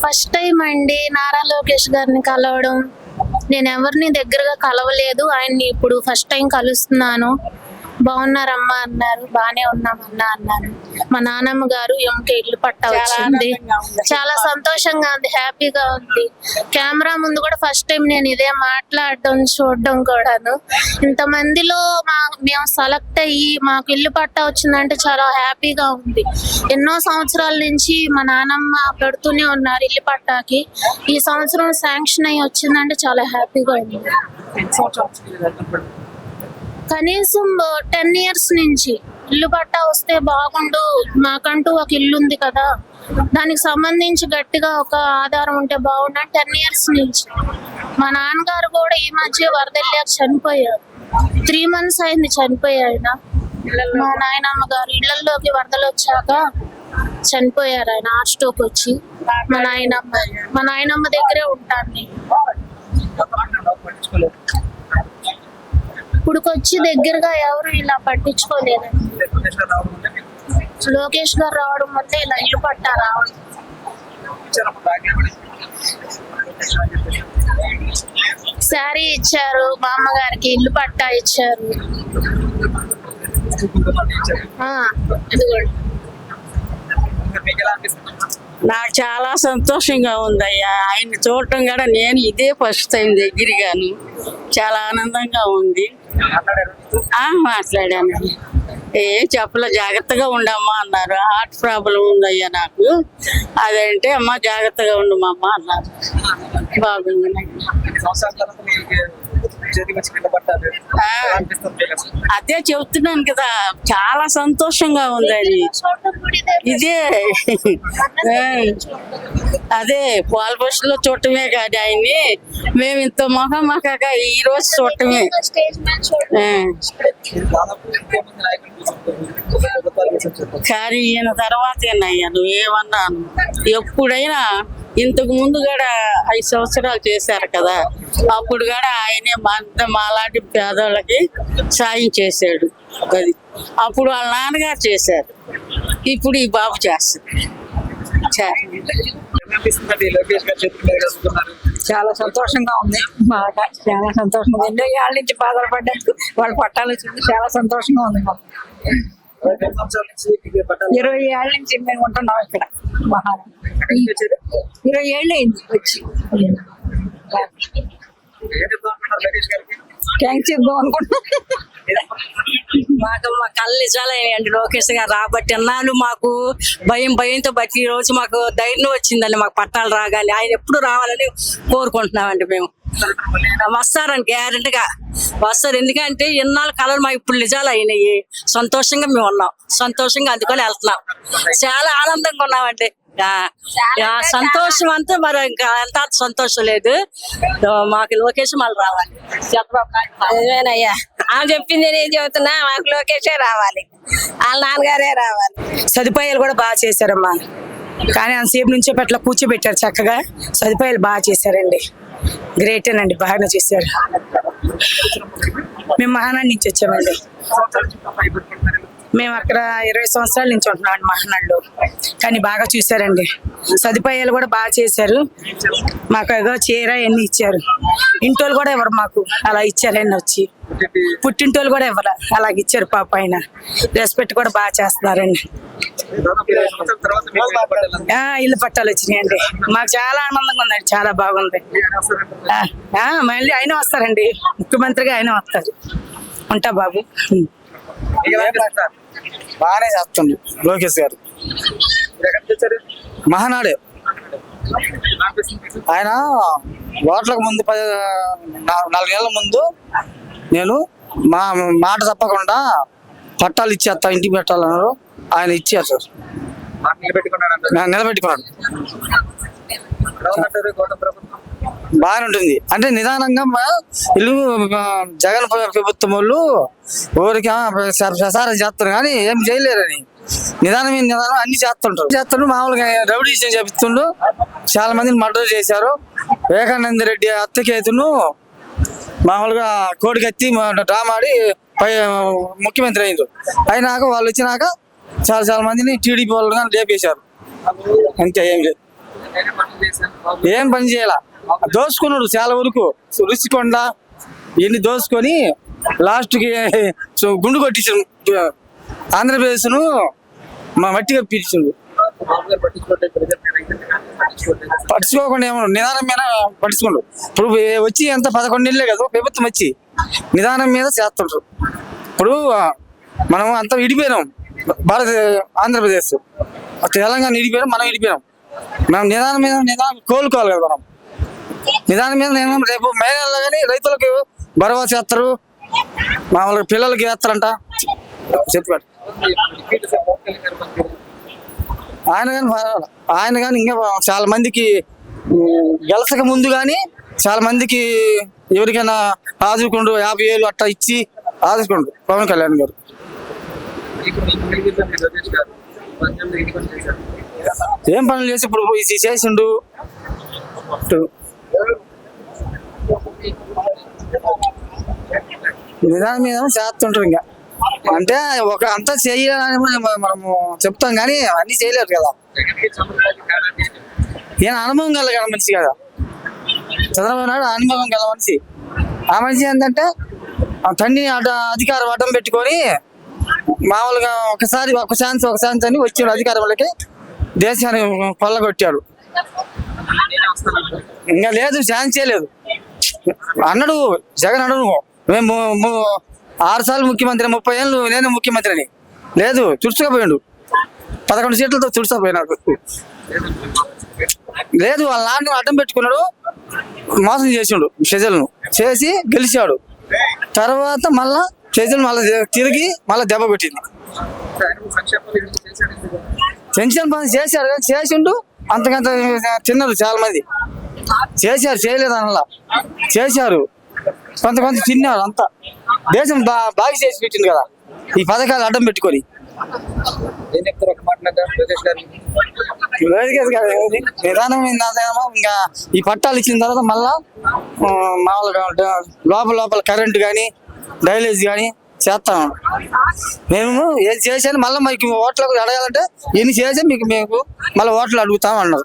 First time అండి నారా లోకేష్ గారిని కలవడం. నేను ఎవరిని దగ్గరగా కలవలేదు, ఆయన్ని ఇప్పుడు ఫస్ట్ టైం కలుస్తున్నాను. బాగున్నారమ్మా అన్నారు, బానే ఉన్నామన్నా అన్నారు. మా నాన్నమ్మ గారు ఎంకే ఇల్లు పట్టా వచ్చింది, చాలా సంతోషంగా ఉంది, హ్యాపీగా ఉంది. కెమెరా ముందు కూడా ఫస్ట్ టైం నేను ఇదే మాట్లాడడం చూడడం కూడాను. ఇంతమందిలో మేము సెలెక్ట్ అయ్యి మాకు ఇల్లు పట్టా వచ్చిందంటే చాలా హ్యాపీగా ఉంది. ఎన్నో సంవత్సరాల నుంచి మా నాన్నమ్మ పెడుతూనే ఉన్నారు ఇల్లు పట్టాకి. ఈ సంవత్సరం శాంక్షన్ అయ్యి వచ్చిందంటే చాలా హ్యాపీగా ఉంది. కనీసం 10 years నుంచి ఇల్లు పట్టా వస్తే బాగుండు, మాకంటూ ఒక ఇల్లు ఉంది కదా, దానికి సంబంధించి గట్టిగా ఒక ఆధారం ఉంటే బాగుండు. 10 years నుంచి మా నాన్నగారు కూడా ఈ మధ్య వరదల్లాక చనిపోయారు. 3 months అయింది చనిపోయాయన. మా నాయనమ్మ గారు ఇళ్లలోకి వరదలు వచ్చాక చనిపోయారు ఆయన, హార్ట్ స్ట్రోక్ వచ్చి. మా నాయనమ్మ దగ్గరే ఉంటాను నేను. ఇప్పుడుకొచ్చి దగ్గరగా ఎవరు ఇలా పట్టించుకోలేదండి. లోకేష్ గారు రావడం వల్ల ఇలా ఇల్లు పట్టా రావడం. శారీ ఇచ్చారు, మా అమ్మగారికి ఇల్లు పట్టా ఇచ్చారు. నాకు చాలా సంతోషంగా ఉందయ్యా. ఆయన చూడటం కూడా నేను ఇదే ఫస్ట్ టైం దగ్గరగాను. చాలా ఆనందంగా ఉంది. మాట్లాడాను, ఏం చెప్పలే, జాగ్రత్తగా ఉండమ్మా అన్నారు. హార్ట్ ప్రాబ్లం ఉందయ్యా నాకు, అదంటే అమ్మ జాగ్రత్తగా ఉండమా అమ్మ అన్నారు. బాగుంది. అదే చెప్తున్నాను కదా, చాలా సంతోషంగా ఉందని. ఇదే అదే పాల బస్సులో చూడటమే కాదు ఆయన్ని, మేము ఇంత మొహమాక ఈ రోజు చూడటమే. కానీ ఈయన తర్వాత ఏనయ్యా నువ్వేమన్నాను, ఎప్పుడైనా ఇంతకు ముందు కూడా 5 సంవత్సరాలు చేశారు కదా, అప్పుడు కూడా ఆయనే మాలాంటి పేదవాళ్ళకి సాయం చేశాడు. అది అప్పుడు వాళ్ళ నాన్నగారు చేశారు, ఇప్పుడు ఈ బాబు చేస్తారు. చాలా సంతోషంగా ఉంది, బాగా చాలా సంతోషంగా ఉంది. 2 ఏళ్ళ నుంచి బాధలు పడ్డానికి వాళ్ళు పట్టాలు వచ్చింది, చాలా సంతోషంగా ఉంది మాకు. 20 ఏళ్ళ నుంచి మేము ఉంటున్నాం ఇక్కడ. 20 ఏళ్ళు అయింది వచ్చి. థ్యాంక్స్ చెప్దాం అనుకుంటున్నాం. మాకు మా కళ్ళు నిజాలయ్యండి. లోకేష్ గారు రాబట్టి అన్నాను, మాకు భయంతో బట్టి ఈ రోజు మాకు ధైర్యం వచ్చిందండి. మాకు పట్టాలు రాగాలి, ఆయన ఎప్పుడు రావాలని కోరుకుంటున్నామండి. మేము వస్తారని గ్యారెంటీగా వస్తారు, ఎందుకంటే ఎన్నాళ్ళు కళలు మాకు ఇప్పుడు నిజాలు అయినాయి. సంతోషంగా మేము ఉన్నాం, సంతోషంగా అందుకొని వెళ్తున్నాం. చాలా ఆనందంగా ఉన్నామండి. సంతోషం అంతా మరి ఇంకా ఎంత సంతోషం లేదు. మాకు లోకేష్ మళ్ళీ రావాలి. అదేనయ్యా, ఆమె చెప్పింది నేను చెబుతున్నా, మాకు లోకేషే రావాలి, వాళ్ళ నాన్నగారే రావాలి. సదుపాయాలు కూడా బాగా చేశారమ్మా, కానీ అంతసేపు నుంచే పట్ల కూర్చోబెట్టారు చక్కగా. సదుపాయాలు బాగా చేశారండి, గ్రేటేనండి, బాగానే చేశారు. మేము మహానాడు నుంచి వచ్చామండి. మేము అక్కడ 20 సంవత్సరాల నుంచి ఉంటున్నాం మహానాడులో, కానీ బాగా చూశారండి. సదుపాయాలు కూడా బాగా చేశారు. మాకు ఏదో చీర ఎన్ని ఇచ్చారు. ఇంటోళ్ళు కూడా ఎవరు మాకు అలా ఇచ్చారండి, వచ్చి పుట్టింటోళ్ళు కూడా ఎవరు అలాగ ఇచ్చారు. పాప ఆయన రెస్పెక్ట్ కూడా బాగా చేస్తున్నారండి. ఇల్లు పట్టాలు వచ్చినాయండి, మాకు చాలా ఆనందంగా ఉందండి, చాలా బాగుంది. మళ్ళీ ఆయన వస్తారండి, ముఖ్యమంత్రిగా ఆయన వస్తారు. ఉంటా బాబు. బాగానే చేస్తుంది లోకేష్ గారు. మహానాడే ఆయన ఓట్లకు ముందు 4 నెలల ముందు నేను మా మాట తప్పకుండా పట్టాలు ఇచ్చేస్తా, ఇంటికి పెట్టాలన్నారు. ఆయన ఇచ్చారు సార్, నిలబెట్టుకున్నాడు. బాగానే ఉంటుంది అంటే నిదానంగా. ఇల్లు జగన్ ప్రభుత్వం వాళ్ళు ఊరికి ప్రసారం చేస్తారు కానీ ఏం చేయలేరని నిదానం అన్ని చేస్తుండ్రు. మామూలుగా రౌడీజం చేపిస్తుండ్రు, చాలా మందిని మర్డర్ చేశారు. వివేకానంద రెడ్డి హత్యకేతును మామూలుగా కోడికత్తి డ్రామాడి ముఖ్యమంత్రి అయింది. అయినాక వాళ్ళు వచ్చినాక చాలా మందిని టీడీపీ వాళ్ళు కానీ లేపేశారు. అంతే, ఏం లేదు. ఏం పని చేయాల, దోసుకున్నాడు చాలా వరకు. రుచికొండ ఇన్ని దోసుకొని లాస్ట్కి గుండు కొట్టించాడు. ఆంధ్రప్రదేశ్ను మా మట్టిగా పీల్చిండు. పట్టించుకోకుండా ఏమో నిదానం మీద పట్టించుకోండు. ఇప్పుడు వచ్చి ఎంత 11 నెలలే కదా ప్రభుత్వం వచ్చి, నిదానం మీద చేస్తుంటారు. ఇప్పుడు మనం అంతా విడిపోయినాం, ఆంధ్రప్రదేశ్ తెలంగాణ విడిపోయినాం, మనం విడిపోయినాం. మనం నిదానం మీద కోలుకోవాలి కదా. మనం నిదానం మీద రేపు మహిళల్లో కానీ రైతులకు భరోసా చేస్తారు, మామూలుగా పిల్లలకి వేస్తారంట చెప్పాడు. ఆయన కానీ ఇంకా చాలా మందికి గెలసక ముందు కానీ చాలా మందికి ఎవరికైనా ఆదుకుండు 50,000 అట్టా ఇచ్చి ఆదుకుండు పవన్ కళ్యాణ్ గారు. ఏం పనులు చేసి ఇప్పుడు ఇది చేసిండు. నిదానం మీద చేస్తుంటారు. ఇంకా అంటే ఒక అంతా చేయాలని మనము చెప్తాం కానీ అన్ని చేయలేరు కదా. ఈయన అనుభవం గల మనిషి కదా, చంద్రబాబు నాయుడు అనుభవం గల మనిషి. ఆ మనిషి ఏంటంటే తండ్రి అధికారం అడ్డం పెట్టుకొని మామూలుగా ఒకసారి ఒక ఛాన్స్ అని వచ్చాడు అధికారంలోకి, దేశాన్ని కొల్లగొట్టాడు. ఇంకా లేదు, ఛాన్స్ చేయలేదు అన్నాడు జగన్. అన్నాడు మేము 6 సార్లు ముఖ్యమంత్రి, 30 ఏళ్ళు నేను ముఖ్యమంత్రిని. లేదు, తుడుచుకుపోయాడు. 11 సీట్లతో తుడుచుకుపోయినాడు. లేదు, వాళ్ళ నాన్న అడ్డం పెట్టుకున్నాడు, మోసం చేసిండు, ప్రజలను చేసి గెలిచాడు. తర్వాత మళ్ళా ప్రజలు మళ్ళీ తిరిగి మళ్ళీ దెబ్బ కొట్టింది. పెన్షన్ పని చేశాడు కానీ చేసిండు, అంతకంత తిన్నారు చాలా మంది. చేశారు, చేయలేదు అన్నలా చేశారు, కొంత తిన్నారు. అంతా దేశం బాగా చేసి పెట్టింది కదా ఈ పథకాలు అడ్డం పెట్టుకొని. నిదానం ఇంకా ఈ పట్టాలు ఇచ్చిన తర్వాత మళ్ళా మామూలుగా లోపల కరెంటు కానీ డ్రైనేజ్ కానీ చేస్తాం. మేము ఏది చేసాను మళ్ళీ మీకు ఓట్లకు అడగాలంటే ఎన్ని చేసా మీకు మేము మళ్ళీ ఓట్లు అడుగుతాం అన్నారు.